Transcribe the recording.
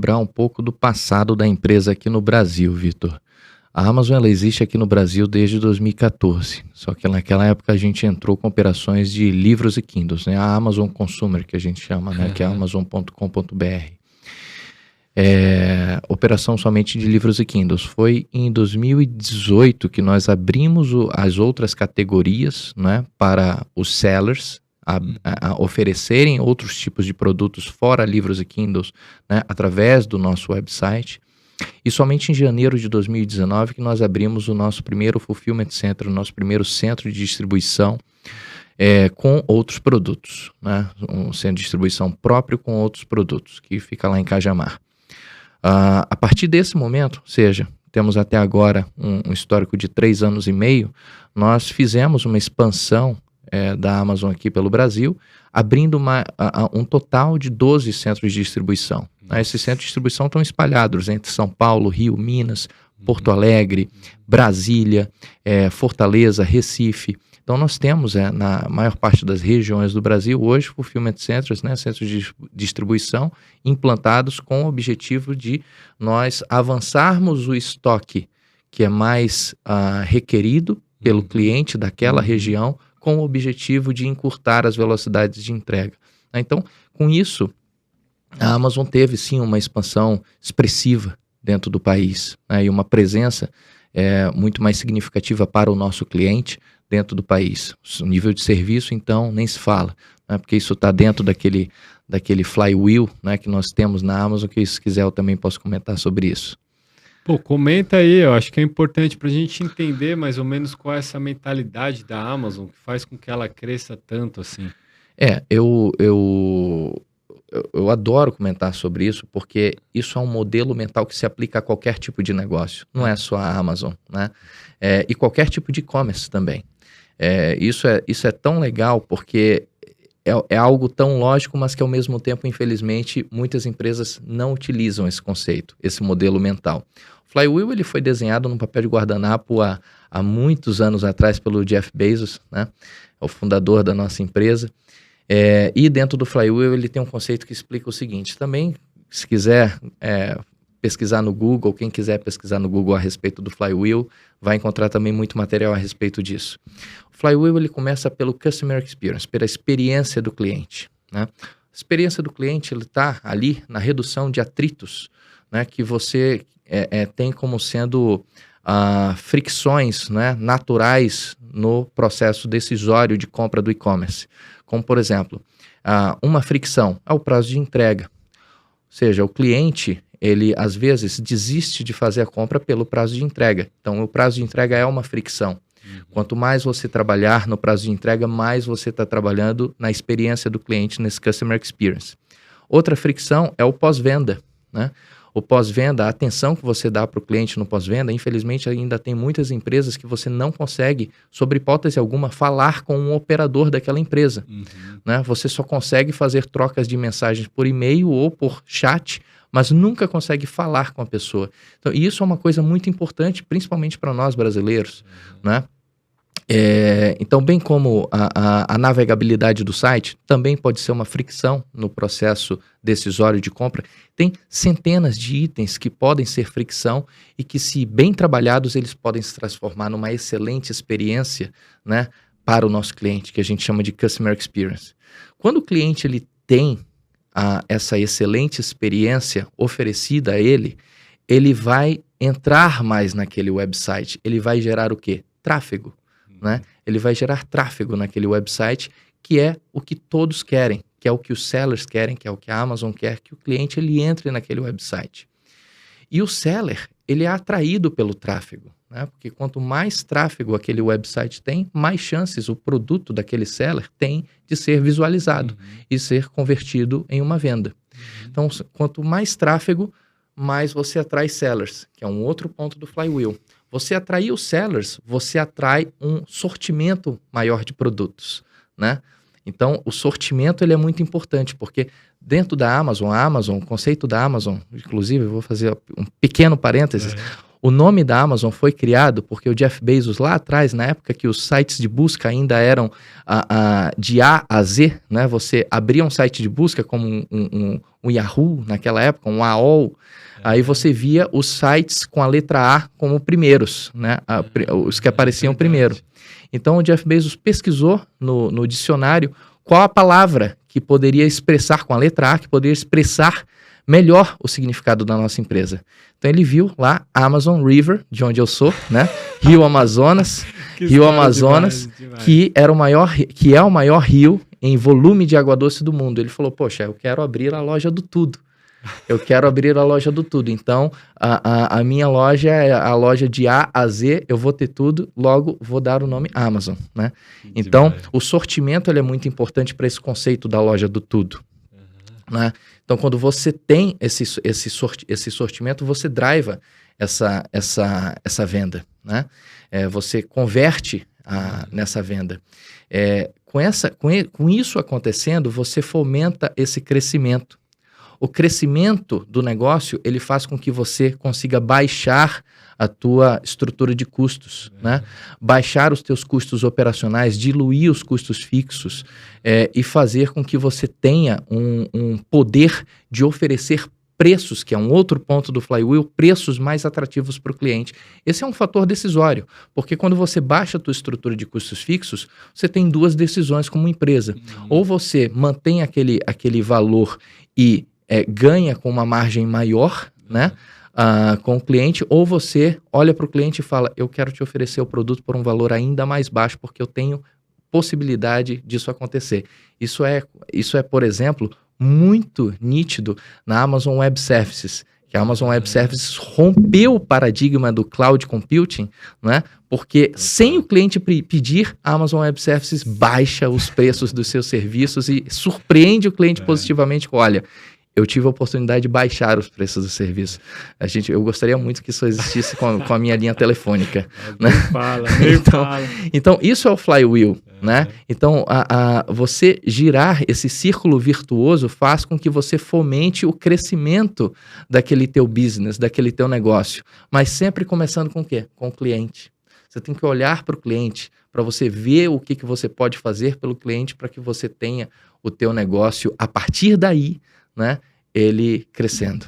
lembrar um pouco do passado da empresa aqui no Brasil, Vitor. A Amazon ela existe aqui no Brasil desde 2014, só que naquela época a gente entrou com operações de livros e Kindles, né? A Amazon Consumer, que a gente chama, né? Que é amazon.com.br. Operação somente de livros e Kindles. Foi em 2018 que nós abrimos as outras categorias, né, para os sellers a oferecerem outros tipos de produtos fora livros e Kindles, né, através do nosso website. E somente em janeiro de 2019 que nós abrimos o nosso primeiro Fulfillment Center, o nosso primeiro centro de distribuição com outros produtos, né? Um centro de distribuição próprio com outros produtos, que fica lá em Cajamar. A partir desse momento, ou seja, temos até agora um histórico de 3 anos e meio, nós fizemos uma expansão da Amazon aqui pelo Brasil, abrindo um total de 12 centros de distribuição. Esses centros de distribuição estão espalhados entre São Paulo, Rio, Minas, Porto Alegre, Brasília, Fortaleza, Recife. Então nós temos na maior parte das regiões do Brasil hoje fulfillment centers, né, centros de distribuição implantados com o objetivo de nós avançarmos o estoque que é mais requerido pelo cliente daquela região, com o objetivo de encurtar as velocidades de entrega. Então, com isso, a Amazon teve sim uma expansão expressiva dentro do país, né, e uma presença muito mais significativa para o nosso cliente dentro do país. O nível de serviço, então, nem se fala, né, porque isso está dentro daquele flywheel, né, que nós temos na Amazon, que se quiser eu também posso comentar sobre isso. Pô, comenta aí, eu acho que é importante para a gente entender mais ou menos qual é essa mentalidade da Amazon que faz com que ela cresça tanto assim. Eu adoro comentar sobre isso, porque isso é um modelo mental que se aplica a qualquer tipo de negócio, não é só a Amazon, né? E qualquer tipo de e-commerce também. Isso é tão legal porque é algo tão lógico, mas que ao mesmo tempo, infelizmente, muitas empresas não utilizam esse conceito, esse modelo mental. O Flywheel ele foi desenhado num papel de guardanapo há muitos anos atrás pelo Jeff Bezos, né? É o fundador da nossa empresa. E dentro do Flywheel ele tem um conceito que explica o seguinte, também se quiser pesquisar no Google, quem quiser pesquisar no Google a respeito do Flywheel, vai encontrar também muito material a respeito disso. O Flywheel ele começa pelo Customer Experience, pela experiência do cliente, né? A experiência do cliente está ali na redução de atritos, né, que você tem como sendo fricções, né, naturais no processo decisório de compra do e-commerce. Como, por exemplo, uma fricção é o prazo de entrega. Ou seja, o cliente, ele às vezes desiste de fazer a compra pelo prazo de entrega. Então, o prazo de entrega é uma fricção. Quanto mais você trabalhar no prazo de entrega, mais você está trabalhando na experiência do cliente, nesse Customer Experience. Outra fricção é o pós-venda, né? O pós-venda, a atenção que você dá para o cliente no pós-venda, infelizmente ainda tem muitas empresas que você não consegue, sob hipótese alguma, falar com um operador daquela empresa. Né? Você só consegue fazer trocas de mensagens por e-mail ou por chat, mas nunca consegue falar com a pessoa. Então, isso é uma coisa muito importante, principalmente para nós brasileiros, né? Então, bem como a navegabilidade do site também pode ser uma fricção no processo decisório de compra. Tem centenas de itens que podem ser fricção e que, se bem trabalhados, eles podem se transformar numa excelente experiência, né, para o nosso cliente, que a gente chama de Customer Experience. Quando o cliente ele tem essa excelente experiência oferecida a ele, ele vai entrar mais naquele website, ele vai gerar o quê? Tráfego. Né? Ele vai gerar tráfego naquele website, que é o que todos querem, que é o que os sellers querem, que é o que a Amazon quer, que o cliente ele entre naquele website. E o seller, ele é atraído pelo tráfego, né? Porque quanto mais tráfego aquele website tem, mais chances o produto daquele seller tem de ser visualizado e ser convertido em uma venda. Então, quanto mais tráfego, mais você atrai sellers, que é um outro ponto do Flywheel. Você atrair os sellers, você atrai um sortimento maior de produtos, né? Então, o sortimento ele é muito importante, porque dentro da Amazon, o conceito da Amazon, inclusive, eu vou fazer um pequeno parênteses, O nome da Amazon foi criado porque o Jeff Bezos, lá atrás, na época que os sites de busca ainda eram de A a Z, né? Você abria um site de busca como um Yahoo naquela época, um AOL, aí você via os sites com a letra A como primeiros, né? Os que apareciam primeiro. Então o Jeff Bezos pesquisou no dicionário qual a palavra que poderia expressar, com a letra A, que poderia expressar melhor o significado da nossa empresa. Então ele viu lá Amazon River, de onde eu sou, né? Rio Amazonas, Rio Amazonas, demais. Que é o maior rio em volume de água doce do mundo. Ele falou, poxa, eu quero abrir a loja do tudo. Eu quero abrir a loja do tudo. Então, a minha loja é a loja de A a Z, eu vou ter tudo, logo vou dar o nome Amazon, né? Então, o sortimento ele é muito importante para esse conceito da loja do tudo. Né? Então, quando você tem esse sortimento, você driva essa venda, né? Você converte nessa venda. Com isso acontecendo, você fomenta esse crescimento. O crescimento do negócio, ele faz com que você consiga baixar a tua estrutura de custos, né? Baixar os teus custos operacionais, diluir os custos fixos e fazer com que você tenha um poder de oferecer preços, que é um outro ponto do flywheel, preços mais atrativos para o cliente. Esse é um fator decisório, porque quando você baixa a tua estrutura de custos fixos, você tem duas decisões como empresa. Ou você mantém aquele valor e ganha com uma margem maior, né? Com o cliente, ou você olha para o cliente e fala, eu quero te oferecer o produto por um valor ainda mais baixo, porque eu tenho possibilidade disso acontecer. Isso é, por exemplo, muito nítido na Amazon Web Services, que a Amazon Web Services rompeu o paradigma do cloud computing, né? Porque sem o cliente pedir, a Amazon Web Services baixa os preços dos seus serviços e surpreende o cliente positivamente com, olha, eu tive a oportunidade de baixar os preços do serviço. Eu gostaria muito que isso existisse com a minha linha telefônica. Né? Então, isso é o flywheel. Né? Então, você girar esse círculo virtuoso faz com que você fomente o crescimento daquele teu business, daquele teu negócio. Mas sempre começando com o quê? Com o cliente. Você tem que olhar para o cliente, para você ver o que você pode fazer pelo cliente para que você tenha o teu negócio, a partir daí, né, ele crescendo.